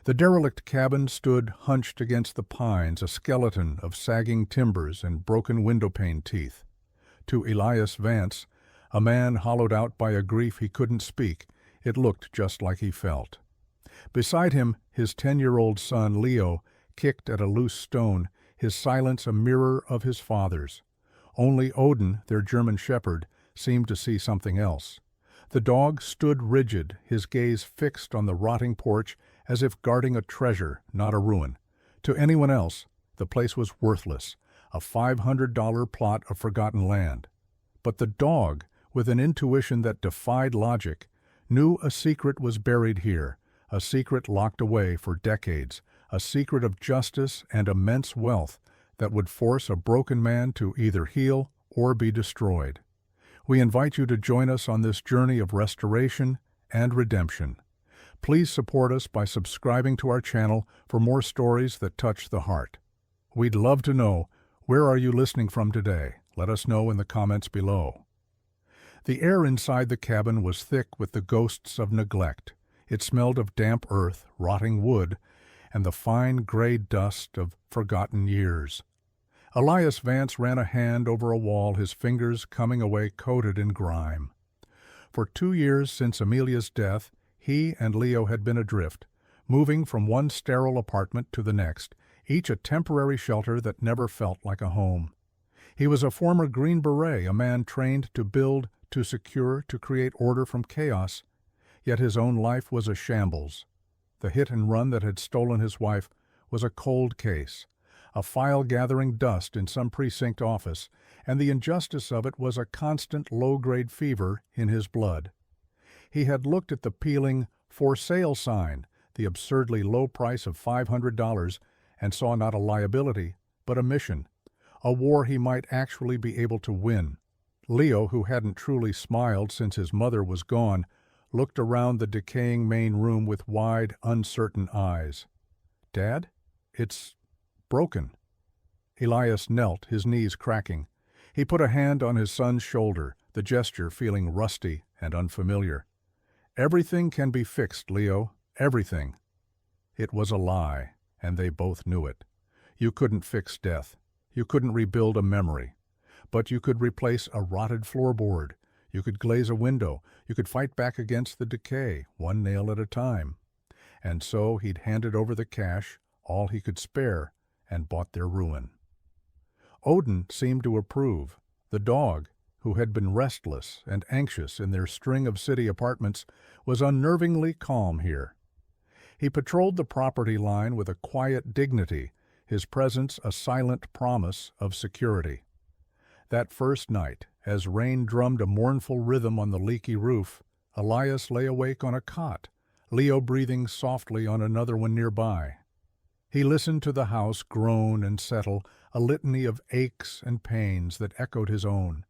The derelict cabin stood hunched against the pines, a skeleton of sagging timbers and broken windowpane teeth. To Elias Vance, a man hollowed out by a grief he couldn't speak, it looked just like he felt. Beside him, his 10-year-old son, Leo, kicked at a loose stone, his silence a mirror of his father's. Only Odin, their German shepherd, seemed to see something else. The dog stood rigid, his gaze fixed on the rotting porch as if guarding a treasure, not a ruin. To anyone else, the place was worthless, a $500 plot of forgotten land. But the dog, with an intuition that defied logic, knew a secret was buried here, a secret locked away for decades, a secret of justice and immense wealth that would force a broken man to either heal or be destroyed. We invite you to join us on this journey of restoration and redemption. Please support us by subscribing to our channel for more stories that touch the heart. We'd love to know, where are you listening from today? Let us know in the comments below. The air inside the cabin was thick with the ghosts of neglect. It smelled of damp earth, rotting wood, and the fine gray dust of forgotten years. Elias Vance ran a hand over a wall, his fingers coming away coated in grime. For 2 years since Amelia's death, he and Leo had been adrift, moving from one sterile apartment to the next, each a temporary shelter that never felt like a home. He was a former Green Beret, a man trained to build, to secure, to create order from chaos, yet his own life was a shambles. The hit and run that had stolen his wife was a cold case, a file gathering dust in some precinct office, and the injustice of it was a constant low-grade fever in his blood. He had looked at the peeling "for sale" sign, the absurdly low price of $500, and saw not a liability, but a mission, a war he might actually be able to win. Leo, who hadn't truly smiled since his mother was gone, looked around the decaying main room with wide, uncertain eyes. "Dad? It's broken." Elias knelt, his knees cracking. He put a hand on his son's shoulder, the gesture feeling rusty and unfamiliar. "Everything can be fixed, Leo, everything." It was a lie, and they both knew it. You couldn't fix death. You couldn't rebuild a memory. But you could replace a rotted floorboard. You could glaze a window. You could fight back against the decay, one nail at a time. And so he'd handed over the cash, all he could spare, and bought their ruin. Odin seemed to approve. The dog, who had been restless and anxious in their string of city apartments, was unnervingly calm here. He patrolled the property line with a quiet dignity, his presence a silent promise of security. That first night, as rain drummed a mournful rhythm on the leaky roof, Elias lay awake on a cot, Leo breathing softly on another one nearby. He listened to the house groan and settle, a litany of aches and pains that echoed his own.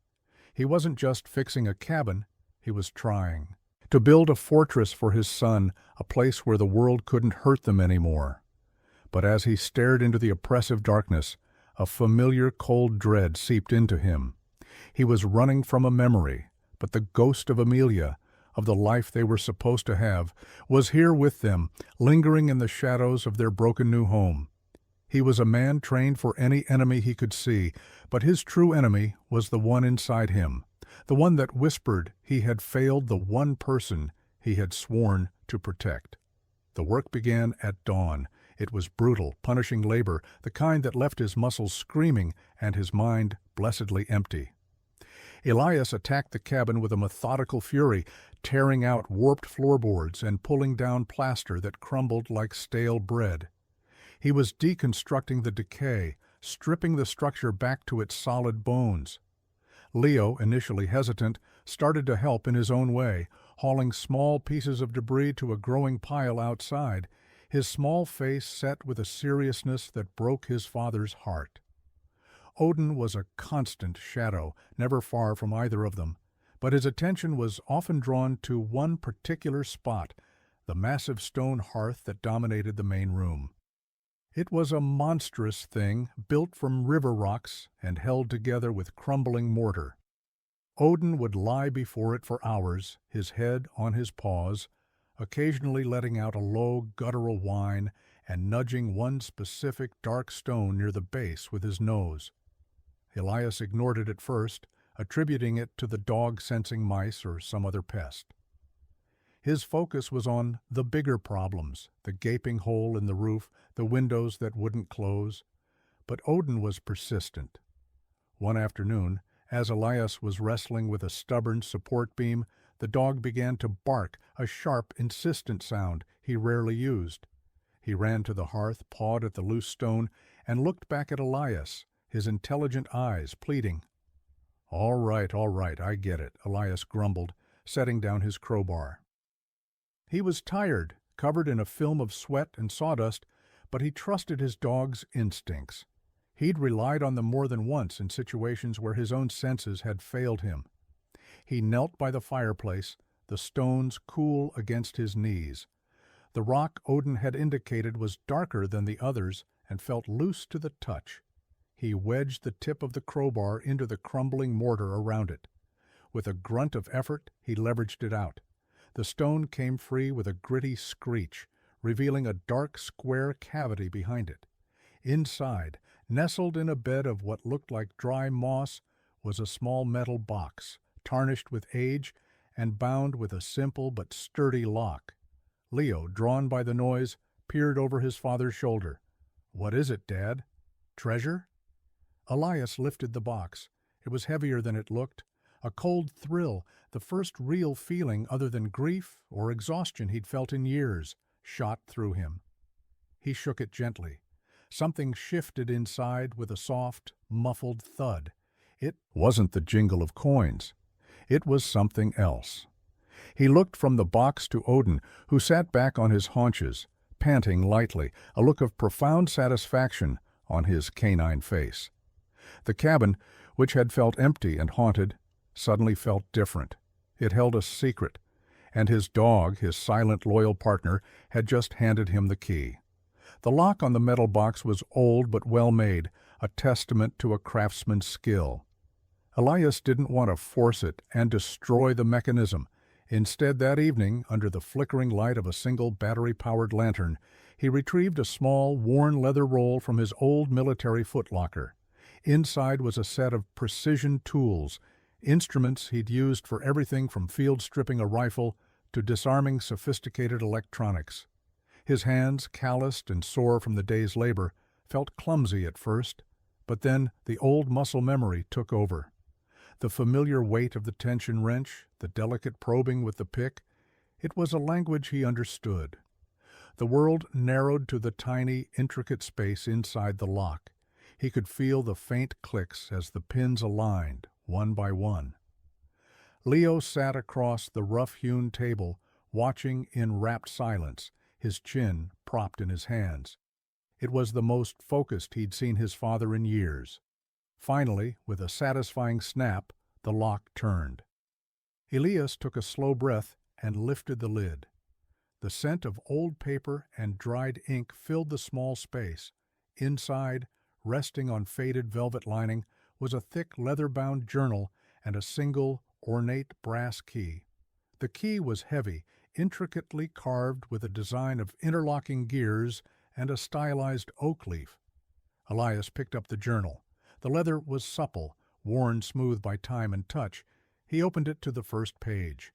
He wasn't just fixing a cabin, he was trying to build a fortress for his son, a place where the world couldn't hurt them anymore. But as he stared into the oppressive darkness, a familiar cold dread seeped into him. He was running from a memory, but the ghost of Amelia, of the life they were supposed to have, was here with them, lingering in the shadows of their broken new home. He was a man trained for any enemy he could see, but his true enemy was the one inside him, the one that whispered he had failed the one person he had sworn to protect. The work began at dawn. It was brutal, punishing labor, the kind that left his muscles screaming and his mind blessedly empty. Elias attacked the cabin with a methodical fury, tearing out warped floorboards and pulling down plaster that crumbled like stale bread. He was deconstructing the decay, stripping the structure back to its solid bones. Leo, initially hesitant, started to help in his own way, hauling small pieces of debris to a growing pile outside, his small face set with a seriousness that broke his father's heart. Odin was a constant shadow, never far from either of them, but his attention was often drawn to one particular spot, the massive stone hearth that dominated the main room. It was a monstrous thing, built from river rocks and held together with crumbling mortar. Odin would lie before it for hours, his head on his paws, occasionally letting out a low, guttural whine and nudging one specific dark stone near the base with his nose. Elias ignored it at first, attributing it to the dog sensing mice or some other pest. His focus was on the bigger problems, the gaping hole in the roof, the windows that wouldn't close. But Odin was persistent. One afternoon, as Elias was wrestling with a stubborn support beam, the dog began to bark, a sharp, insistent sound he rarely used. He ran to the hearth, pawed at the loose stone, and looked back at Elias, his intelligent eyes pleading. All right, I get it," Elias grumbled, setting down his crowbar. He was tired, covered in a film of sweat and sawdust, but he trusted his dog's instincts. He'd relied on them more than once in situations where his own senses had failed him. He knelt by the fireplace, the stones cool against his knees. The rock Odin had indicated was darker than the others and felt loose to the touch. He wedged the tip of the crowbar into the crumbling mortar around it. With a grunt of effort, he leveraged it out. The stone came free with a gritty screech, revealing a dark square cavity behind it. Inside, nestled in a bed of what looked like dry moss, was a small metal box, tarnished with age and bound with a simple but sturdy lock. Leo, drawn by the noise, peered over his father's shoulder. "What is it, Dad? Treasure?" Elias lifted the box. It was heavier than it looked. A cold thrill, the first real feeling other than grief or exhaustion he'd felt in years, shot through him. He shook it gently. Something shifted inside with a soft, muffled thud. It wasn't the jingle of coins. It was something else. He looked from the box to Odin, who sat back on his haunches, panting lightly, a look of profound satisfaction on his canine face. The cabin, which had felt empty and haunted, suddenly felt different. It held a secret, and his dog, his silent, loyal partner, had just handed him the key. The lock on the metal box was old but well made, a testament to a craftsman's skill. Elias didn't want to force it and destroy the mechanism. Instead, that evening, under the flickering light of a single battery-powered lantern, he retrieved a small, worn leather roll from his old military footlocker. Inside was a set of precision tools, instruments he'd used for everything from field stripping a rifle to disarming sophisticated electronics. His hands, calloused and sore from the day's labor, felt clumsy at first, but then the old muscle memory took over. The familiar weight of the tension wrench, the delicate probing with the pick, it was a language he understood. The world narrowed to the tiny, intricate space inside the lock. He could feel the faint clicks as the pins aligned, one by one. Leo sat across the rough-hewn table, watching in rapt silence, his chin propped in his hands. It was the most focused he'd seen his father in years. Finally, with a satisfying snap, the lock turned. Elias took a slow breath and lifted the lid. The scent of old paper and dried ink filled the small space. Inside, resting on faded velvet lining, was a thick leather-bound journal and a single, ornate brass key. The key was heavy, intricately carved with a design of interlocking gears and a stylized oak leaf. Elias picked up the journal. The leather was supple, worn smooth by time and touch. He opened it to the first page.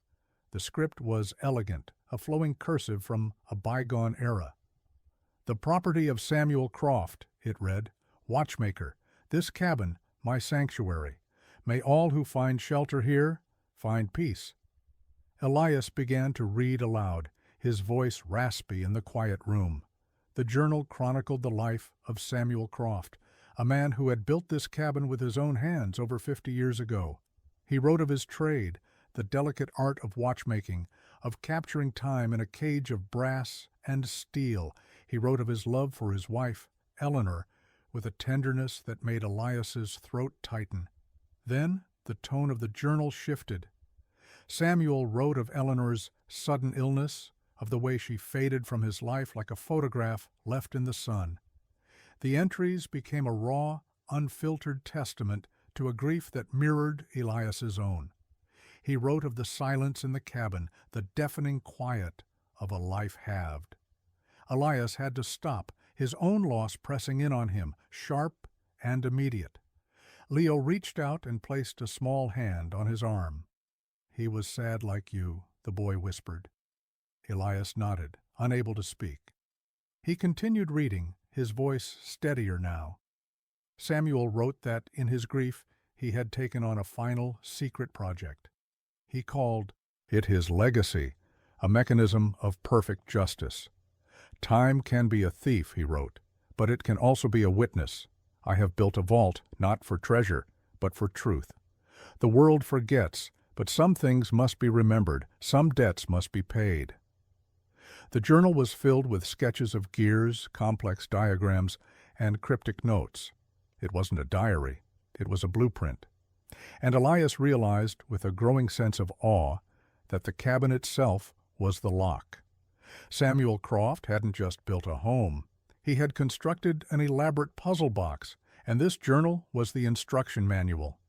The script was elegant, a flowing cursive from a bygone era. "The property of Samuel Croft," it read, "watchmaker. This cabin, my sanctuary. May all who find shelter here find peace." Elias began to read aloud, his voice raspy in the quiet room. The journal chronicled the life of Samuel Croft, a man who had built this cabin with his own hands over 50 years ago. He wrote of his trade, the delicate art of watchmaking, of capturing time in a cage of brass and steel. He wrote of his love for his wife, Eleanor, with a tenderness that made Elias's throat tighten. Then the tone of the journal shifted. Samuel wrote of Eleanor's sudden illness, of the way she faded from his life like a photograph left in the sun. The entries became a raw, unfiltered testament to a grief that mirrored Elias's own. He wrote of the silence in the cabin, the deafening quiet, of a life halved. Elias had to stop, his own loss pressing in on him, sharp and immediate. Leo reached out and placed a small hand on his arm. "He was sad like you," the boy whispered. Elias nodded, unable to speak. He continued reading, his voice steadier now. Samuel wrote that, in his grief, he had taken on a final, secret project. He called it his legacy, a mechanism of perfect justice. "Time can be a thief," he wrote, "but it can also be a witness. I have built a vault, not for treasure, but for truth. The world forgets, but some things must be remembered, some debts must be paid." The journal was filled with sketches of gears, complex diagrams, and cryptic notes. It wasn't a diary, it was a blueprint. And Elias realized, with a growing sense of awe, that the cabin itself was the lock. Samuel Croft hadn't just built a home. He had constructed an elaborate puzzle box, and this journal was the instruction manual.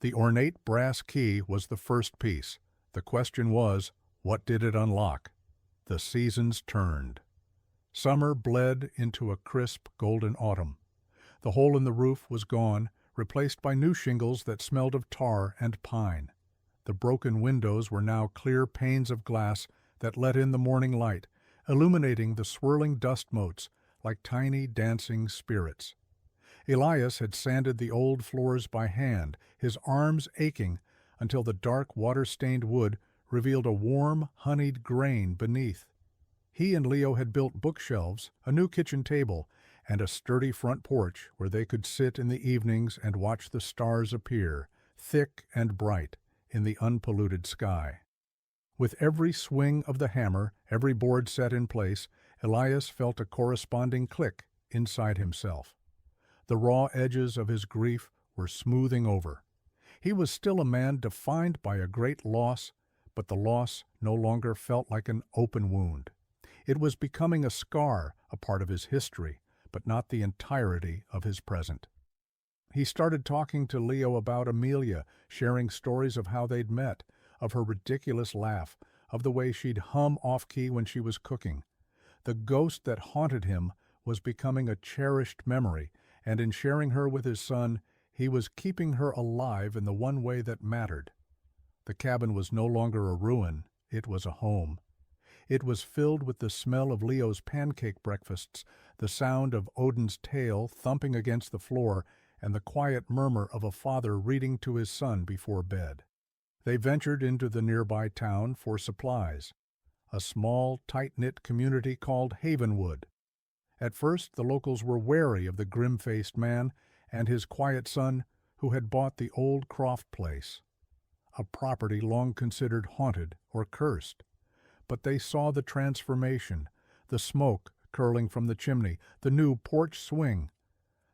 The ornate brass key was the first piece. The question was, what did it unlock? The seasons turned. Summer bled into a crisp golden autumn. The hole in the roof was gone, replaced by new shingles that smelled of tar and pine. The broken windows were now clear panes of glass that let in the morning light, illuminating the swirling dust motes like tiny dancing spirits. Elias had sanded the old floors by hand, his arms aching, until the dark water-stained wood revealed a warm, honeyed grain beneath. He and Leo had built bookshelves, a new kitchen table, and a sturdy front porch where they could sit in the evenings and watch the stars appear, thick and bright, in the unpolluted sky. With every swing of the hammer, every board set in place, Elias felt a corresponding click inside himself. The raw edges of his grief were smoothing over. He was still a man defined by a great loss, but the loss no longer felt like an open wound. It was becoming a scar, a part of his history, but not the entirety of his present. He started talking to Leo about Amelia, sharing stories of how they'd met, of her ridiculous laugh, of the way she'd hum off-key when she was cooking. The ghost that haunted him was becoming a cherished memory, and in sharing her with his son, he was keeping her alive in the one way that mattered. The cabin was no longer a ruin, it was a home. It was filled with the smell of Leo's pancake breakfasts, the sound of Odin's tail thumping against the floor, and the quiet murmur of a father reading to his son before bed. They ventured into the nearby town for supplies, a small, tight-knit community called Havenwood. At first, the locals were wary of the grim-faced man and his quiet son who had bought the old Croft place, a property long considered haunted or cursed. But they saw the transformation, the smoke curling from the chimney, the new porch swing.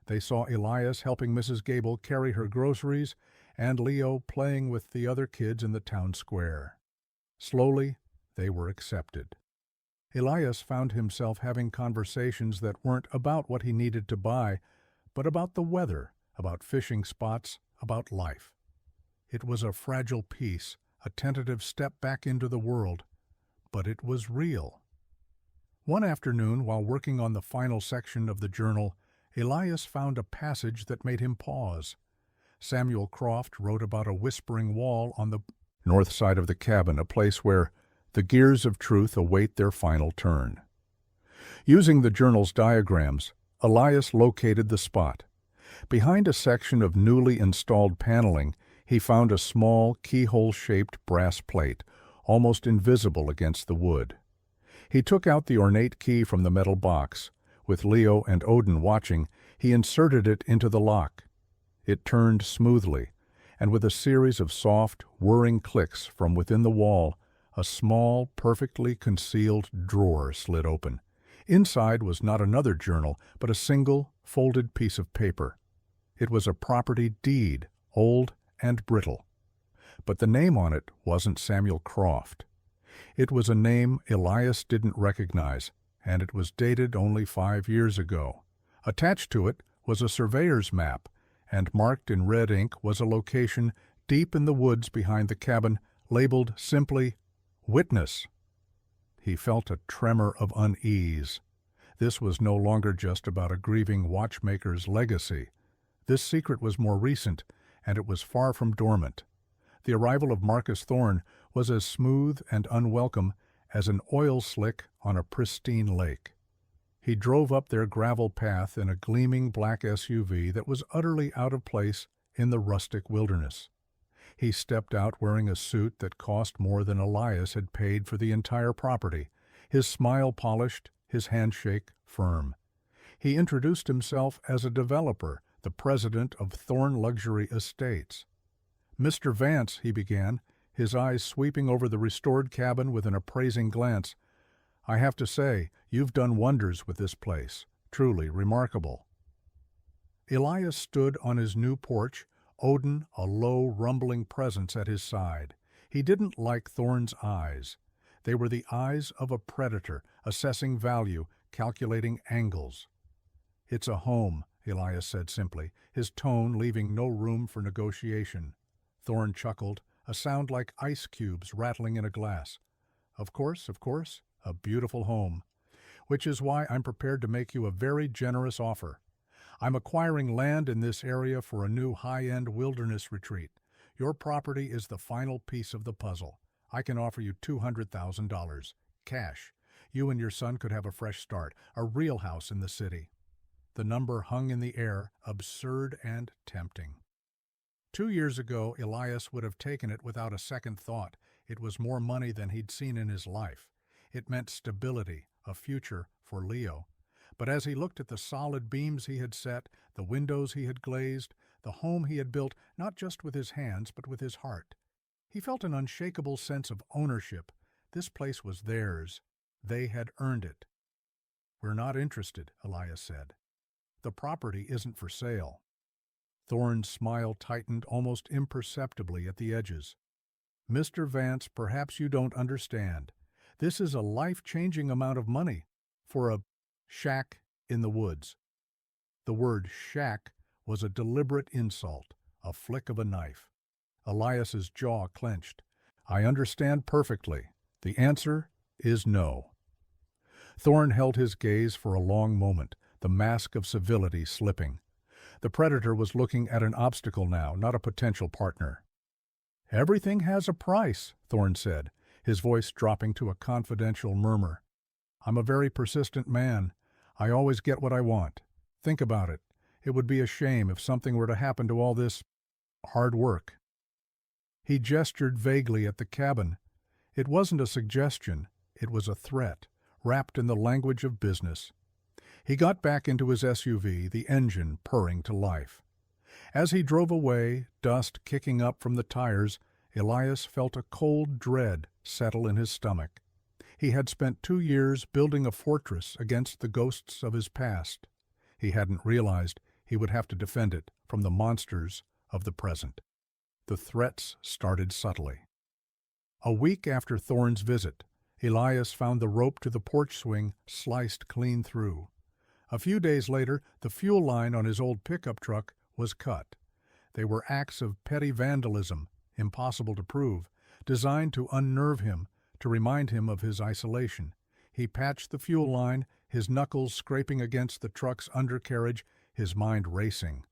They saw Elias helping Mrs. Gable carry her groceries and Leo playing with the other kids in the town square. Slowly, they were accepted. Elias found himself having conversations that weren't about what he needed to buy, but about the weather, about fishing spots, about life. It was a fragile piece, a tentative step back into the world, but it was real. One afternoon, while working on the final section of the journal, Elias found a passage that made him pause. Samuel Croft wrote about a whispering wall on the north side of the cabin, a place where the gears of truth await their final turn. Using the journal's diagrams, Elias located the spot. Behind a section of newly installed paneling, he found a small, keyhole-shaped brass plate, almost invisible against the wood. He took out the ornate key from the metal box. With Leo and Odin watching, he inserted it into the lock. It turned smoothly, and with a series of soft, whirring clicks from within the wall, a small, perfectly concealed drawer slid open. Inside was not another journal, but a single, folded piece of paper. It was a property deed, old and brittle. But the name on it wasn't Samuel Croft. It was a name Elias didn't recognize, and it was dated only 5 years ago. Attached to it was a surveyor's map, and marked in red ink was a location deep in the woods behind the cabin, labeled simply Witness. He felt a tremor of unease. This was no longer just about a grieving watchmaker's legacy. This secret was more recent, and it was far from dormant. The arrival of Marcus Thorne was as smooth and unwelcome as an oil slick on a pristine lake. He drove up their gravel path in a gleaming black SUV that was utterly out of place in the rustic wilderness. He stepped out wearing a suit that cost more than Elias had paid for the entire property, his smile polished, his handshake firm. He introduced himself as a developer, the president of Thorne Luxury Estates. "Mr. Vance," he began, his eyes sweeping over the restored cabin with an appraising glance, "I have to say, you've done wonders with this place. Truly remarkable." Elias stood on his new porch, Odin a low, rumbling presence at his side. He didn't like Thorne's eyes. They were the eyes of a predator, assessing value, calculating angles. "It's a home," Elias said simply, his tone leaving no room for negotiation. Thorne chuckled, a sound like ice cubes rattling in a glass. Of course, a beautiful home. Which is why I'm prepared to make you a very generous offer. I'm acquiring land in this area for a new high-end wilderness retreat. Your property is the final piece of the puzzle. I can offer you $200,000. Cash. You and your son could have a fresh start, a real house in the city. The number hung in the air, absurd and tempting. 2 years ago, Elias would have taken it without a second thought. It was more money than he'd seen in his life. It meant stability, a future for Leo. But as he looked at the solid beams he had set, the windows he had glazed, the home he had built not just with his hands but with his heart, he felt an unshakable sense of ownership. This place was theirs. They had earned it. "We're not interested," Elias said. "The property isn't for sale." Thorne's smile tightened almost imperceptibly at the edges. "Mr. Vance, perhaps you don't understand. This is a life-changing amount of money for a shack in the woods." The word shack was a deliberate insult, a flick of a knife. Elias's jaw clenched. "I understand perfectly. The answer is no." Thorne held his gaze for a long moment, the mask of civility slipping. The predator was looking at an obstacle now, not a potential partner. "Everything has a price," Thorne said, his voice dropping to a confidential murmur. "I'm a very persistent man. I always get what I want. Think about it. It would be a shame if something were to happen to all this hard work." He gestured vaguely at the cabin. It wasn't a suggestion. It was a threat, wrapped in the language of business. He got back into his SUV, the engine purring to life. As he drove away, dust kicking up from the tires, Elias felt a cold dread settle in his stomach. He had spent 2 years building a fortress against the ghosts of his past. He hadn't realized he would have to defend it from the monsters of the present. The threats started subtly. A week after Thorne's visit, Elias found the rope to the porch swing sliced clean through. A few days later, the fuel line on his old pickup truck was cut. They were acts of petty vandalism, impossible to prove, designed to unnerve him, to remind him of his isolation. He patched the fuel line, his knuckles scraping against the truck's undercarriage, his mind racing.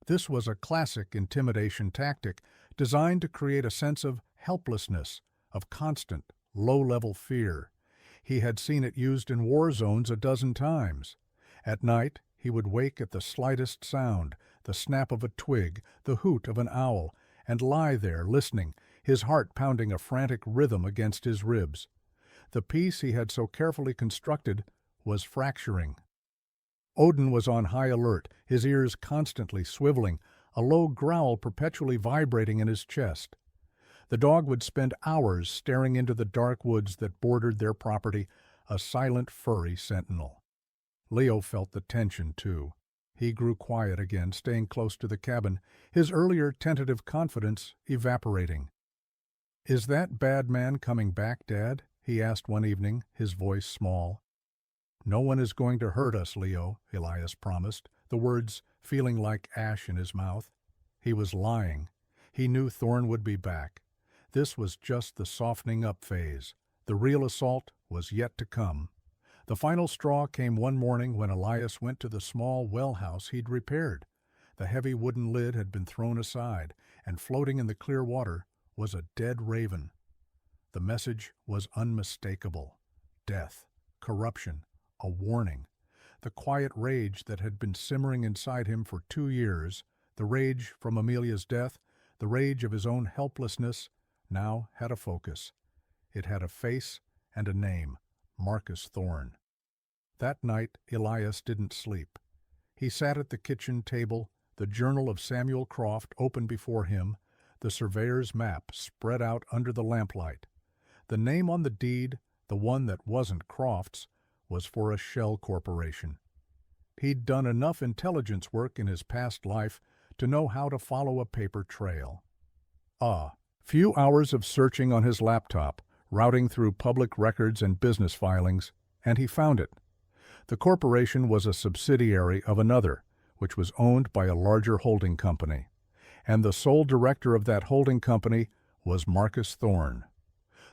This was a classic intimidation tactic designed to create a sense of helplessness, of constant, low-level fear. He had seen it used in war zones a dozen times. At night, he would wake at the slightest sound, the snap of a twig, the hoot of an owl, and lie there listening, his heart pounding a frantic rhythm against his ribs. The peace he had so carefully constructed was fracturing. Odin was on high alert, his ears constantly swiveling, a low growl perpetually vibrating in his chest. The dog would spend hours staring into the dark woods that bordered their property, a silent, furry sentinel. Leo felt the tension, too. He grew quiet again, staying close to the cabin, his earlier tentative confidence evaporating. "Is that bad man coming back, Dad?" he asked one evening, his voice small. "No one is going to hurt us, Leo," Elias promised, the words feeling like ash in his mouth. He was lying. He knew Thorne would be back. This was just the softening up phase. The real assault was was yet to come. The final straw came one morning when Elias went to the small well house he'd repaired. The heavy wooden lid had been thrown aside, and floating in the clear water was a dead raven. The message was unmistakable. Death, corruption, a warning. The quiet rage that had been simmering inside him for 2 years, the rage from Amelia's death, the rage of his own helplessness, now had a focus. It had a face and a name, Marcus Thorne. That night Elias didn't sleep. He sat at the kitchen table, the journal of Samuel Croft open before him, the surveyor's map spread out under the lamplight. The name on the deed, the one that wasn't Croft's, was for a shell corporation. He'd done enough intelligence work in his past life to know how to follow a paper trail. Few hours of searching on his laptop, routing through public records and business filings, and he found it. The corporation was a subsidiary of another, which was owned by a larger holding company, and the sole director of that holding company was Marcus Thorne.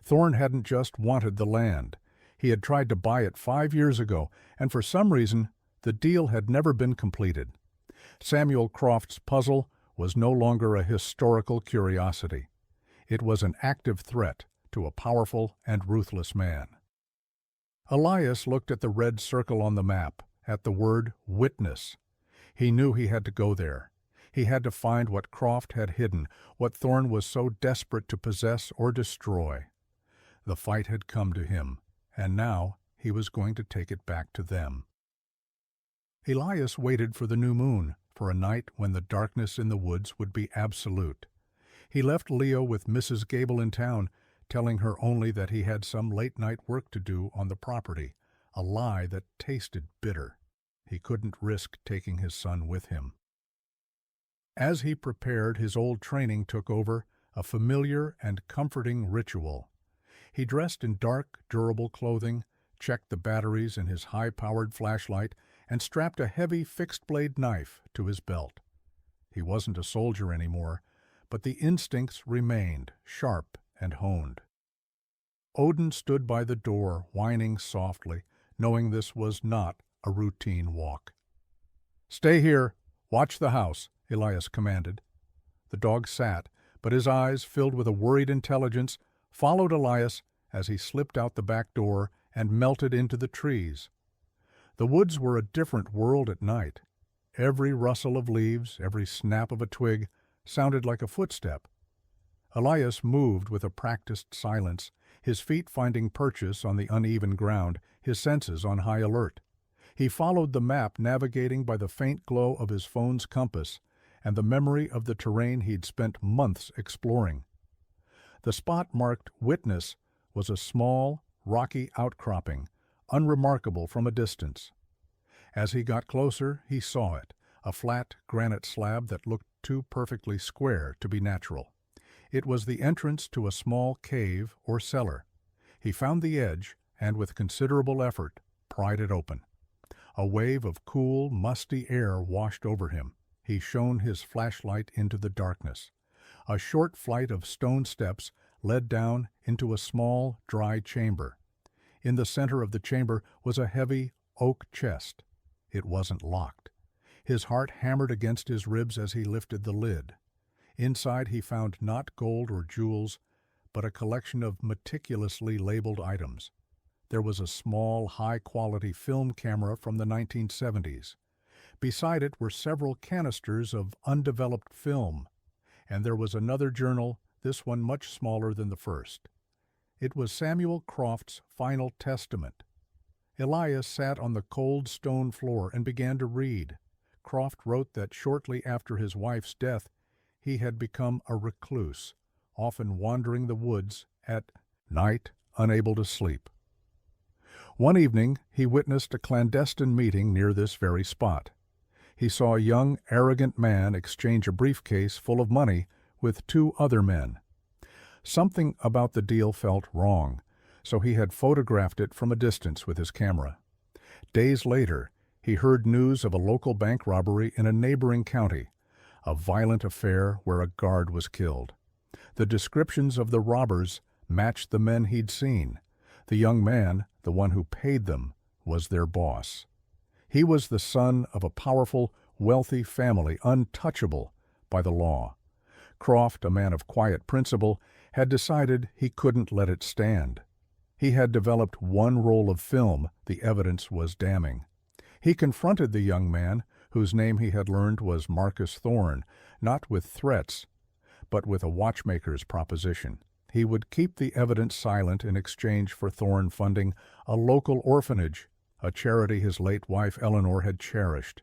Thorne hadn't just wanted the land. He had tried to buy it 5 years ago, and for some reason, the deal had never been completed. Samuel Croft's puzzle was no longer a historical curiosity. It was an active threat to a powerful and ruthless man. Elias looked at the red circle on the map, at the word witness. He knew he had to go there. He had to find what Croft had hidden, what Thorne was so desperate to possess or destroy. The fight had come to him, and now he was going to take it back to them. Elias waited for the new moon, for a night when the darkness in the woods would be absolute. He left Leo with Mrs. Gable in town, telling her only that he had some late-night work to do on the property, a lie that tasted bitter. He couldn't risk taking his son with him. As he prepared, his old training took over, a familiar and comforting ritual. He dressed in dark, durable clothing, checked the batteries in his high-powered flashlight, and strapped a heavy fixed-blade knife to his belt. He wasn't a soldier anymore, but the instincts remained, sharp and honed. Odin stood by the door, whining softly, knowing this was not a routine walk. "Stay here. Watch the house," Elias commanded. The dog sat, but his eyes, filled with a worried intelligence, followed Elias as he slipped out the back door and melted into the trees. The woods were a different world at night. Every rustle of leaves, every snap of a twig, sounded like a footstep. Elias moved with a practiced silence, his feet finding purchase on the uneven ground, his senses on high alert. He followed the map, navigating by the faint glow of his phone's compass and the memory of the terrain he'd spent months exploring. The spot marked Witness was a small, rocky outcropping, unremarkable from a distance. As he got closer, he saw it, a flat granite slab that looked too perfectly square to be natural. It was the entrance to a small cave or cellar. He found the edge and, with considerable effort, pried it open. A wave of cool, musty air washed over him. He shone his flashlight into the darkness. A short flight of stone steps led down into a small, dry chamber. In the center of the chamber was a heavy oak chest. It wasn't locked. His heart hammered against his ribs as he lifted the lid. Inside he found not gold or jewels, but a collection of meticulously labeled items. There was a small, high-quality film camera from the 1970s. Beside it were several canisters of undeveloped film, and there was another journal, this one much smaller than the first. It was Samuel Croft's final testament. Elias sat on the cold stone floor and began to read. Croft wrote that shortly after his wife's death, he had become a recluse, often wandering the woods at night, unable to sleep. One evening, he witnessed a clandestine meeting near this very spot. He saw a young, arrogant man exchange a briefcase full of money with 2 other men. Something about the deal felt wrong, so he had photographed it from a distance with his camera. Days later, he heard news of a local bank robbery in a neighboring county, a violent affair where a guard was killed. The descriptions of the robbers matched the men he'd seen. The young man, the one who paid them, was their boss. He was the son of a powerful, wealthy family, untouchable by the law. Croft, a man of quiet principle, had decided he couldn't let it stand. He had developed one roll of film. The evidence was damning. He confronted the young man, whose name he had learned was Marcus Thorne, not with threats, but with a watchmaker's proposition. He would keep the evidence silent in exchange for Thorne funding a local orphanage, a charity his late wife Eleanor had cherished.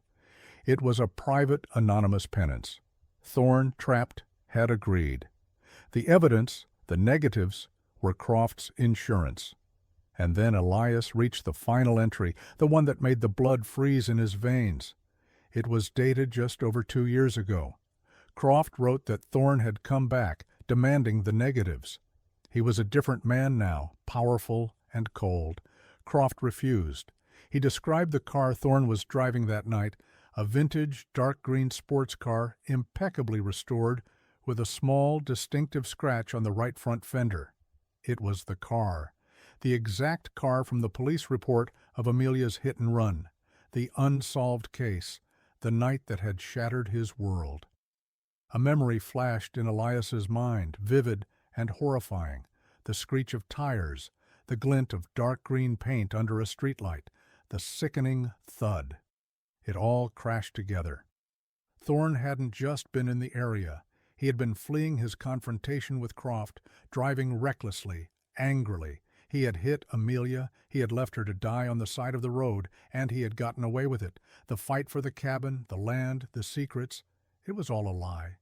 It was a private, anonymous penance. Thorne, trapped, had agreed. The evidence, the negatives, were Croft's insurance. And then Elias reached the final entry, the one that made the blood freeze in his veins. It was dated just over 2 years ago. Croft wrote that Thorne had come back, demanding the negatives. He was a different man now, powerful and cold. Croft refused. He described the car Thorne was driving that night, a vintage dark green sports car, impeccably restored, with a small, distinctive scratch on the right front fender. It was the car, the exact car from the police report of Amelia's hit and run, the unsolved case, the night that had shattered his world. A memory flashed in Elias's mind, vivid and horrifying, the screech of tires, the glint of dark green paint under a streetlight, the sickening thud. It all crashed together. Thorne hadn't just been in the area. He had been fleeing his confrontation with Croft, driving recklessly, angrily. He had hit Amelia, he had left her to die on the side of the road, and he had gotten away with it. The fight for the cabin, the land, the secrets, it was all a lie.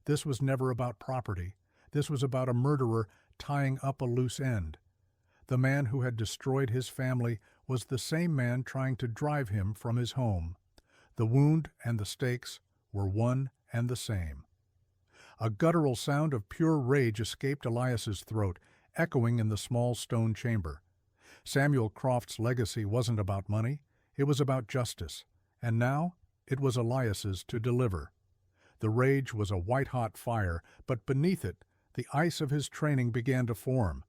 This was never about property. This was about a murderer tying up a loose end. The man who had destroyed his family was the same man trying to drive him from his home. The wound and the stakes were one and the same. A guttural sound of pure rage escaped Elias's throat, echoing in the small stone chamber. Samuel Croft's legacy wasn't about money, it was about justice, and now it was Elias's to deliver. The rage was a white-hot fire, but beneath it, the ice of his training began to form.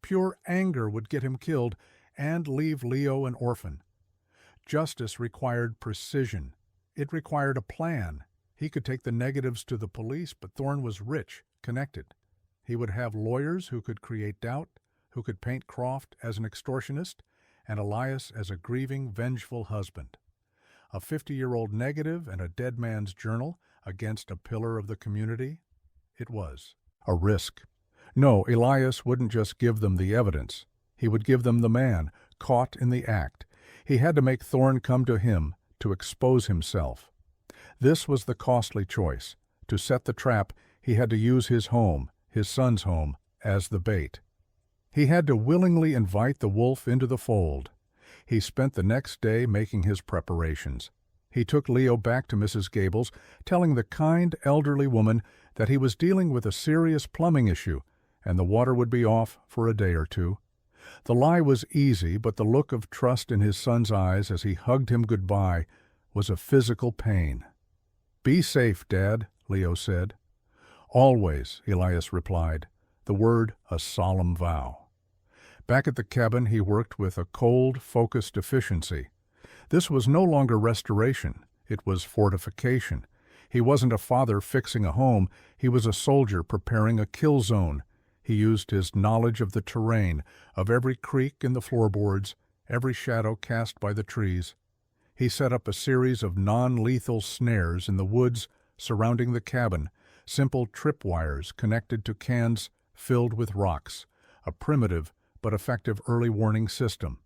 Pure anger would get him killed and leave Leo an orphan. Justice required precision. It required a plan. He could take the negatives to the police, but Thorne was rich, connected. He would have lawyers who could create doubt, who could paint Croft as an extortionist, and Elias as a grieving, vengeful husband. A 50-year-old negative and a dead man's journal against a pillar of the community? It was a risk. No, Elias wouldn't just give them the evidence. He would give them the man, caught in the act. He had to make Thorne come to him, to expose himself. This was the costly choice. To set the trap, he had to use his home, his son's home, as the bait. He had to willingly invite the wolf into the fold. He spent the next day making his preparations. He took Leo back to Mrs. Gables, telling the kind, elderly woman that he was dealing with a serious plumbing issue, and the water would be off for a day or two. The lie was easy, but the look of trust in his son's eyes as he hugged him goodbye was a physical pain. "Be safe, Dad," Leo said. "Always," Elias replied, the word a solemn vow. Back at the cabin, he worked with a cold, focused efficiency. This was no longer restoration. It was fortification. He wasn't a father fixing a home. He was a soldier preparing a kill zone. He used his knowledge of the terrain, of every creak in the floorboards, every shadow cast by the trees. He set up a series of non-lethal snares in the woods surrounding the cabin, simple tripwires connected to cans filled with rocks, a primitive but effective early warning system.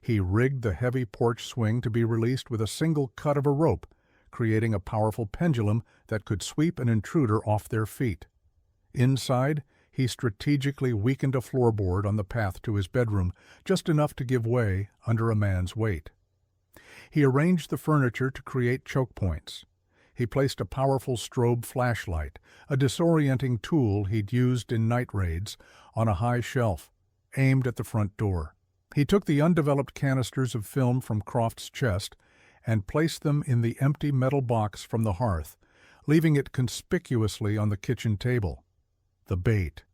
He rigged the heavy porch swing to be released with a single cut of a rope, creating a powerful pendulum that could sweep an intruder off their feet. Inside, he strategically weakened a floorboard on the path to his bedroom, just enough to give way under a man's weight. He arranged the furniture to create choke points. He placed a powerful strobe flashlight, a disorienting tool he'd used in night raids, on a high shelf, aimed at the front door. He took the undeveloped canisters of film from Croft's chest and placed them in the empty metal box from the hearth, leaving it conspicuously on the kitchen table. The bait.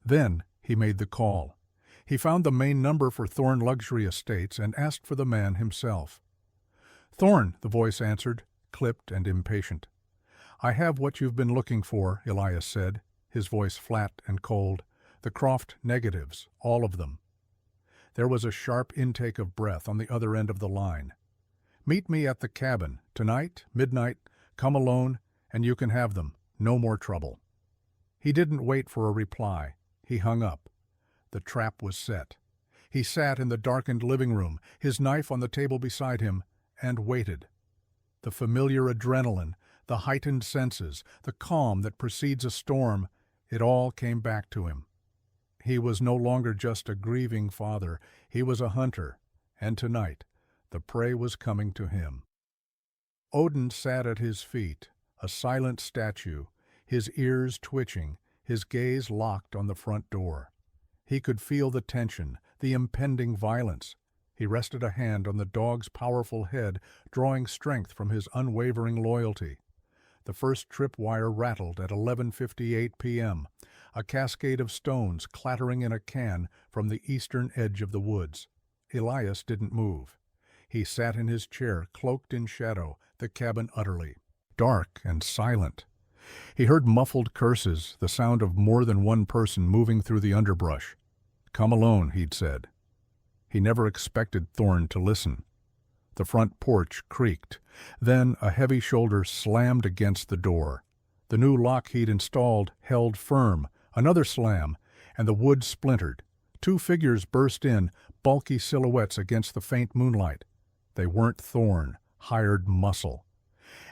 Then he made the call. He found the main number for Thorn Luxury Estates and asked for the man himself. "Thorn," the voice answered, clipped and impatient. "I have what you've been looking for," Elias said, his voice flat and cold. "The Croft negatives, all of them." There was a sharp intake of breath on the other end of the line. "Meet me at the cabin, tonight, midnight, come alone, and you can have them. No more trouble." He didn't wait for a reply. He hung up. The trap was set. He sat in the darkened living room, his knife on the table beside him, and waited. The familiar adrenaline, the heightened senses, the calm that precedes a storm, it all came back to him. He was no longer just a grieving father, he was a hunter, and tonight the prey was coming to him. Odin sat at his feet, a silent statue, his ears twitching, his gaze locked on the front door. He could feel the tension, the impending violence. He rested a hand on the dog's powerful head, drawing strength from his unwavering loyalty. The first tripwire rattled at 11:58 p.m., a cascade of stones clattering in a can from the eastern edge of the woods. Elias didn't move. He sat in his chair, cloaked in shadow, the cabin utterly dark and silent. He heard muffled curses, the sound of more than one person moving through the underbrush. "Come alone," he'd said. He never expected Thorn to listen. The front porch creaked. Then a heavy shoulder slammed against the door. The new lock he'd installed held firm. Another slam, and the wood splintered. Two figures burst in, bulky silhouettes against the faint moonlight. They weren't Thorn, hired muscle.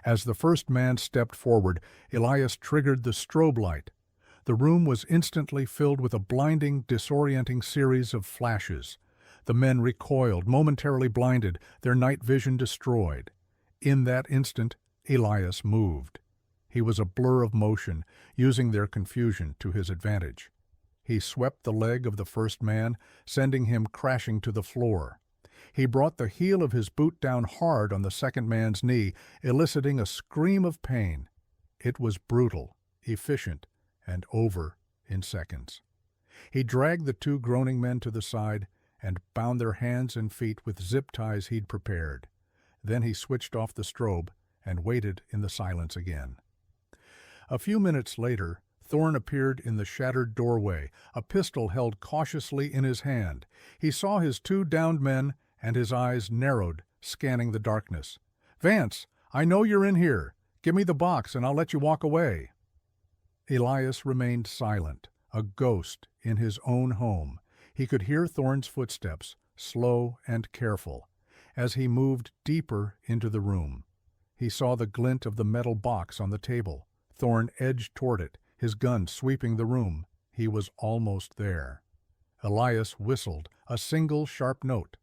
As the first man stepped forward, Elias triggered the strobe light. The room was instantly filled with a blinding, disorienting series of flashes. The men recoiled, momentarily blinded, their night vision destroyed. In that instant, Elias moved. He was a blur of motion, using their confusion to his advantage. He swept the leg of the first man, sending him crashing to the floor. He brought the heel of his boot down hard on the second man's knee, eliciting a scream of pain. It was brutal, efficient, and over in seconds. He dragged the two groaning men to the side and bound their hands and feet with zip ties he'd prepared. Then he switched off the strobe and waited in the silence again. A few minutes later, Thorn appeared in the shattered doorway, a pistol held cautiously in his hand. He saw his two downed men, and his eyes narrowed, scanning the darkness. "Vance, I know you're in here. Give me the box and I'll let you walk away." Elias remained silent, a ghost in his own home. He could hear Thorn's footsteps, slow and careful, as he moved deeper into the room. He saw the glint of the metal box on the table. Thorn edged toward it, his gun sweeping the room. He was almost there. Elias whistled, a single sharp note.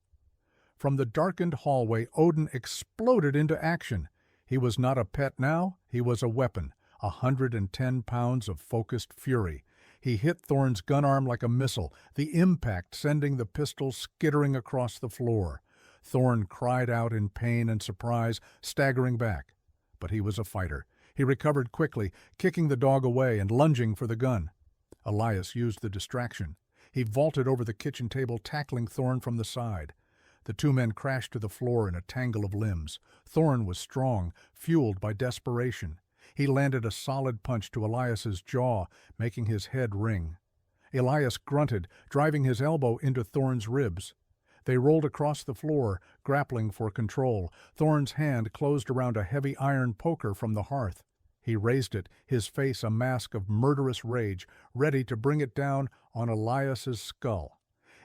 From the darkened hallway, Odin exploded into action. He was not a pet now, he was a weapon, 110 pounds of focused fury. He hit Thorn's gun arm like a missile, the impact sending the pistol skittering across the floor. Thorn cried out in pain and surprise, staggering back. But he was a fighter. He recovered quickly, kicking the dog away and lunging for the gun. Elias used the distraction. He vaulted over the kitchen table, tackling Thorn from the side. The two men crashed to the floor in a tangle of limbs. Thorn was strong, fueled by desperation. He landed a solid punch to Elias's jaw, making his head ring. Elias grunted, driving his elbow into Thorn's ribs. They rolled across the floor, grappling for control. Thorn's hand closed around a heavy iron poker from the hearth. He raised it, his face a mask of murderous rage, ready to bring it down on Elias's skull.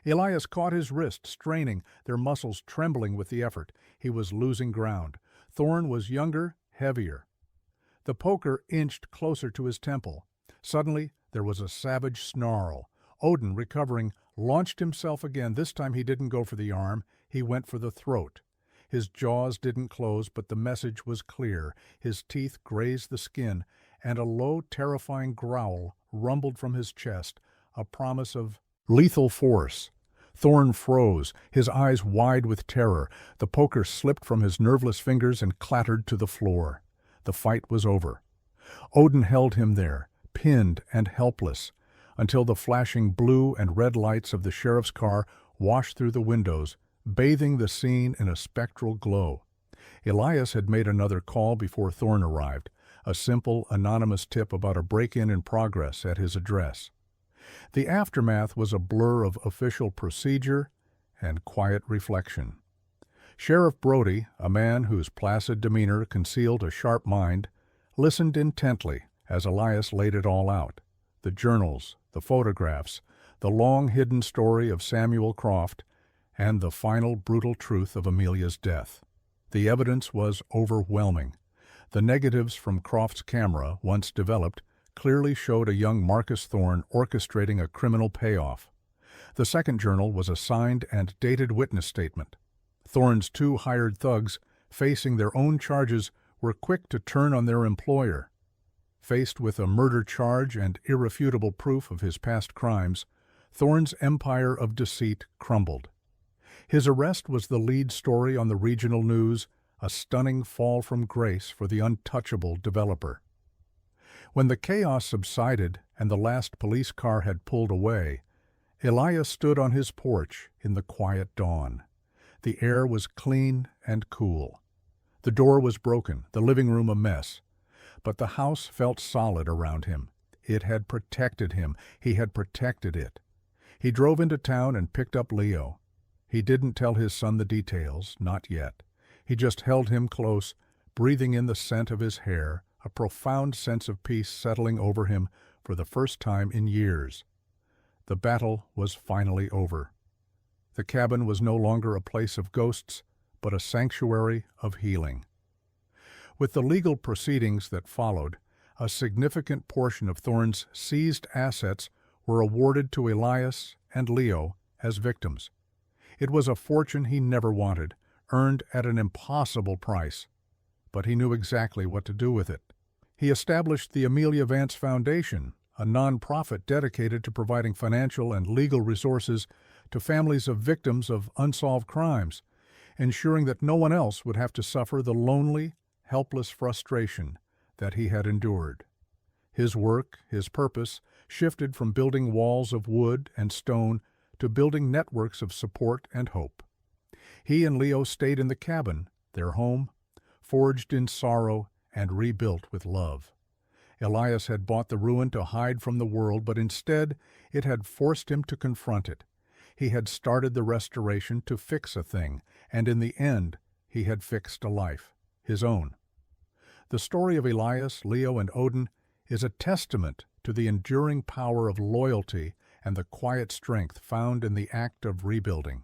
Elias caught his wrist, straining, their muscles trembling with the effort. He was losing ground. Thorn was younger, heavier. The poker inched closer to his temple. Suddenly, there was a savage snarl. Odin, recovering, launched himself again. This time he didn't go for the arm, he went for the throat. His jaws didn't close, but the message was clear. His teeth grazed the skin, and a low, terrifying growl rumbled from his chest, a promise of lethal force. Thorn froze, his eyes wide with terror. The poker slipped from his nerveless fingers and clattered to the floor. The fight was over. Odin held him there, pinned and helpless. until the flashing blue and red lights of the sheriff's car washed through the windows, bathing the scene in a spectral glow. Elias had made another call before Thorne arrived, a simple, anonymous tip about a break-in in progress at his address. The aftermath was a blur of official procedure and quiet reflection. Sheriff Brody, a man whose placid demeanor concealed a sharp mind, listened intently as Elias laid it all out: the journals, the photographs, the long-hidden story of Samuel Croft, and the final brutal truth of Amelia's death. The evidence was overwhelming. The negatives from Croft's camera, once developed, clearly showed a young Marcus Thorne orchestrating a criminal payoff. The second journal was a signed and dated witness statement. Thorne's two hired thugs, facing their own charges, were quick to turn on their employer. Faced with a murder charge and irrefutable proof of his past crimes, Thorne's empire of deceit crumbled. His arrest was the lead story on the regional news, a stunning fall from grace for the untouchable developer. When the chaos subsided and the last police car had pulled away, Elias stood on his porch in the quiet dawn. The air was clean and cool. The door was broken, the living room a mess, but the house felt solid around him. It had protected him. He had protected it. He drove into town and picked up Leo. He didn't tell his son the details, not yet. He just held him close, breathing in the scent of his hair, a profound sense of peace settling over him for the first time in years. The battle was finally over. The cabin was no longer a place of ghosts, but a sanctuary of healing. With the legal proceedings that followed, a significant portion of Thorne's seized assets were awarded to Elias and Leo as victims. It was a fortune he never wanted, earned at an impossible price, but he knew exactly what to do with it. He established the Amelia Vance Foundation, a nonprofit dedicated to providing financial and legal resources to families of victims of unsolved crimes, ensuring that no one else would have to suffer the lonely, helpless frustration that he had endured. His work, his purpose, shifted from building walls of wood and stone to building networks of support and hope. He and Leo stayed in the cabin, their home, forged in sorrow and rebuilt with love. Elias had bought the ruin to hide from the world, but instead it had forced him to confront it. He had started the restoration to fix a thing, and in the end he had fixed a life, his own. The story of Elias, Leo, and Odin is a testament to the enduring power of loyalty and the quiet strength found in the act of rebuilding.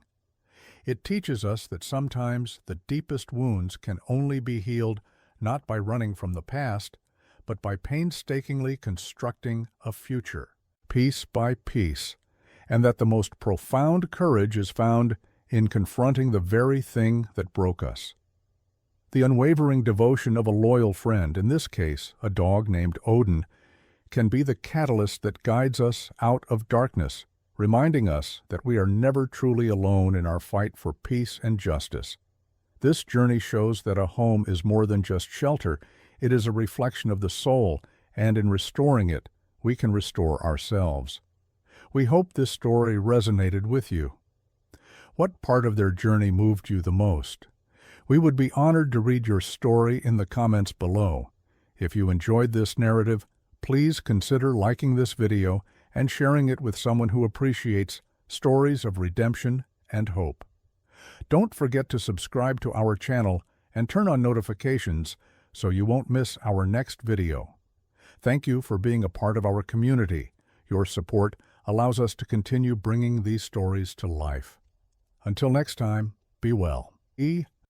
It teaches us that sometimes the deepest wounds can only be healed not by running from the past, but by painstakingly constructing a future, piece by piece, and that the most profound courage is found in confronting the very thing that broke us. The unwavering devotion of a loyal friend, in this case a dog named Odin, can be the catalyst that guides us out of darkness, reminding us that we are never truly alone in our fight for peace and justice. This journey shows that a home is more than just shelter. It is a reflection of the soul, and in restoring it, we can restore ourselves. We hope this story resonated with you. What part of their journey moved you the most? We would be honored to read your story in the comments below. If you enjoyed this narrative, please consider liking this video and sharing it with someone who appreciates stories of redemption and hope. Don't forget to subscribe to our channel and turn on notifications so you won't miss our next video. Thank you for being a part of our community. Your support allows us to continue bringing these stories to life. Until next time, be well.